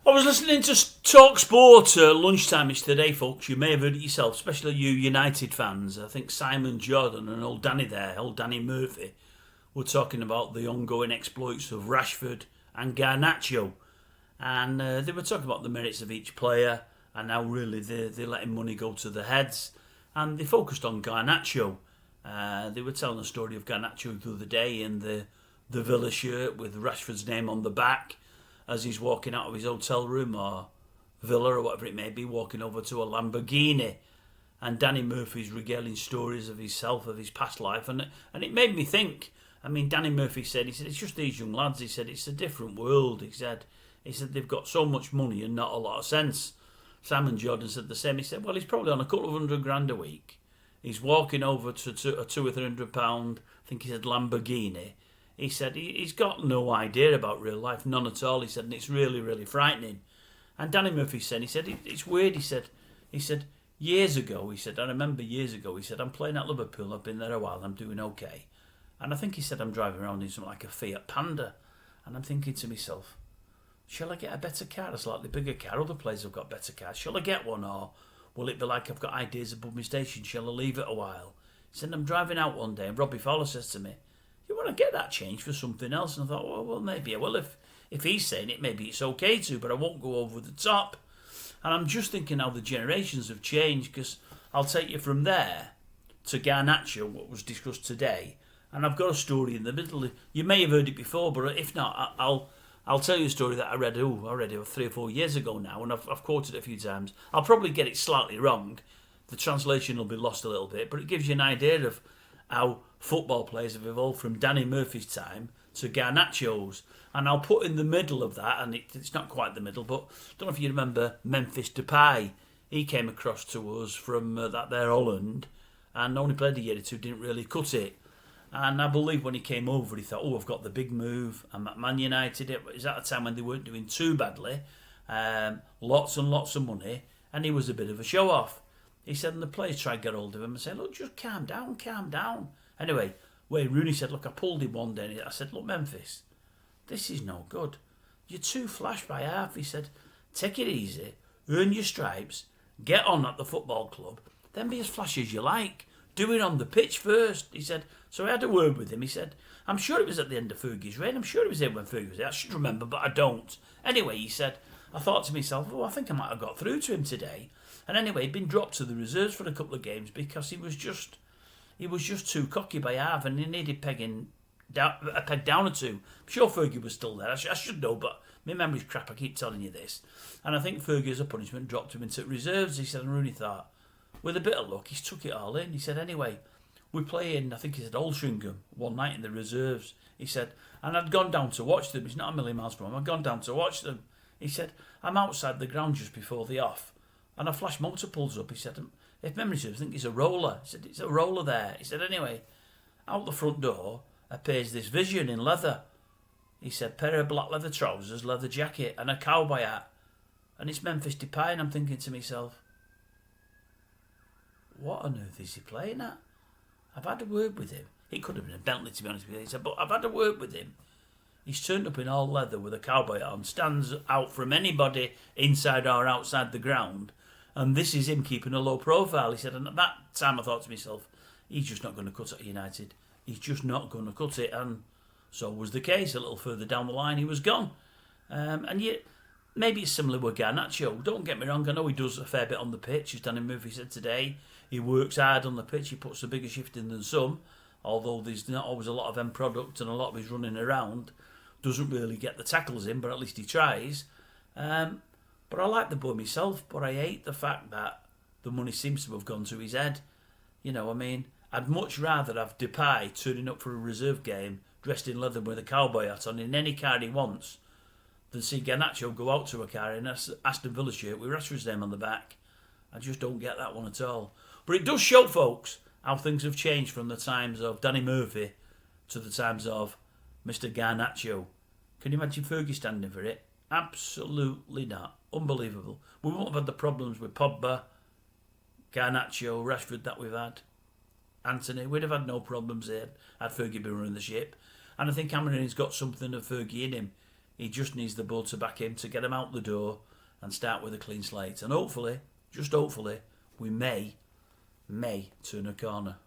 I was listening to Talk Sport lunchtime today, folks. You may have heard it yourself, especially you United fans. I think Simon Jordan and old Danny there, old Danny Murphy, were talking about the ongoing exploits of Rashford and Garnacho. And they were talking about the merits of each player and how really they're letting money go to the heads. And they focused on Garnacho. They were telling the story of Garnacho the other day in the Villa shirt with Rashford's name on the back, as he's walking out of his hotel room or villa or whatever it may be, walking over to a Lamborghini. And Danny Murphy's regaling stories of himself, of his past life. And it made me think. I mean, Danny Murphy said, it's just these young lads. He said, it's a different world. He said they've got so much money and not a lot of sense. Simon Jordan said the same. He said, well, he's probably on a couple of $100,000 a week. He's walking over to a £200 or £300, I think he said, Lamborghini. He said he's got no idea about real life, none at all. He said, and it's really, really frightening. And Danny Murphy said, it's weird. He said, years ago, he said, I remember years ago, he said, I'm playing at Liverpool, I've been there a while, I'm doing okay. And I think he said, I'm driving around in something like a Fiat Panda. And I'm thinking to myself, shall I get a better car, a slightly bigger car? Other players have got better cars. Shall I get one, or will it be like I've got ideas above my station? Shall I leave it a while? He said, I'm driving out one day, and Robbie Fowler says to me, you want to get that change for something else? And I thought, well, maybe I will. If he's saying it, maybe it's okay to, but I won't go over the top. And I'm just thinking how the generations have changed, because I'll take you from there to Garnacho, what was discussed today, and I've got a story in the middle. You may have heard it before, but if not, I'll tell you a story that I read 3 or 4 years ago now, and I've quoted it a few times. I'll probably get it slightly wrong. The translation will be lost a little bit, but it gives you an idea of how football players have evolved from Danny Murphy's time to Garnacho's. And I'll put in the middle of that, and it's not quite the middle, but I don't know if you remember Memphis Depay. He came across to us from that there Holland, and only played a year or two, didn't really cut it. And I believe when he came over, he thought, I've got the big move. I'm at Man United. It was at a time when they weren't doing too badly. Lots and lots of money. And he was a bit of a show-off. He said, and the players tried to get hold of him and said, look, just calm down. Anyway, Wayne Rooney said, look, I pulled him one day. I said, look, Memphis, this is no good. You're too flash by half. He said, take it easy, earn your stripes, get on at the football club, then be as flashy as you like. Do it on the pitch first. He said, so I had a word with him. He said, I'm sure it was at the end of Fergie's reign. I'm sure it was here when Fergie was here. I should remember, but I don't. Anyway, he said, I thought to myself, I think I might have got through to him today. And anyway, he'd been dropped to the reserves for a couple of games because he was just too cocky by half, and he needed a peg down or two. I'm sure Fergie was still there. I should know, but my memory's crap. I keep telling you this. And I think Fergie, as a punishment, dropped him into reserves. He said, and Rooney thought, with a bit of luck, he's took it all in. He said, anyway, we play in, I think he said, Altrincham one night in the reserves. He said, and I'd gone down to watch them. It's not a million miles from him. I'd gone down to watch them. He said, I'm outside the ground just before the off, and a flash motor pulls up. He said, if memory serves, I think it's a roller. He said, it's a roller there. He said, anyway, out the front door appears this vision in leather. He said, pair of black leather trousers, leather jacket, and a cowboy hat. And it's Memphis Depay, and I'm thinking to myself, what on earth is he playing at? I've had a word with him. It could have been a Bentley, to be honest with you. He said, but I've had a word with him. He's turned up in all leather with a cowboy hat on, stands out from anybody inside or outside the ground, and this is him keeping a low profile. He said, and at that time I thought to myself, he's just not going to cut it at United. He's just not going to cut it, and so was the case. A little further down the line, he was gone. And yet, maybe it's similar with Garnacho. Don't get me wrong, I know he does a fair bit on the pitch, as Danny Murphy said today. He works hard on the pitch, he puts a bigger shift in than some, although there's not always a lot of end product and a lot of his running around. Doesn't really get the tackles in, but at least he tries. But I like the boy myself, but I hate the fact that the money seems to have gone to his head. You know, I mean, I'd much rather have Depay turning up for a reserve game dressed in leather with a cowboy hat on in any car he wants than see Garnacho go out to a car in an Aston Villa shirt with Rashford's name on the back. I just don't get that one at all. But it does show, folks, how things have changed from the times of Danny Murphy to the times of Mr. Garnacho. Can you imagine Fergie standing for it? Absolutely not. Unbelievable. We won't have had the problems with Pogba, Garnacho, Rashford that we've had. Anthony, we'd have had no problems there had Fergie been running the ship. And I think Cameron's got something of Fergie in him. He just needs the board to back him to get him out the door and start with a clean slate. And hopefully, just hopefully, we may turn a corner.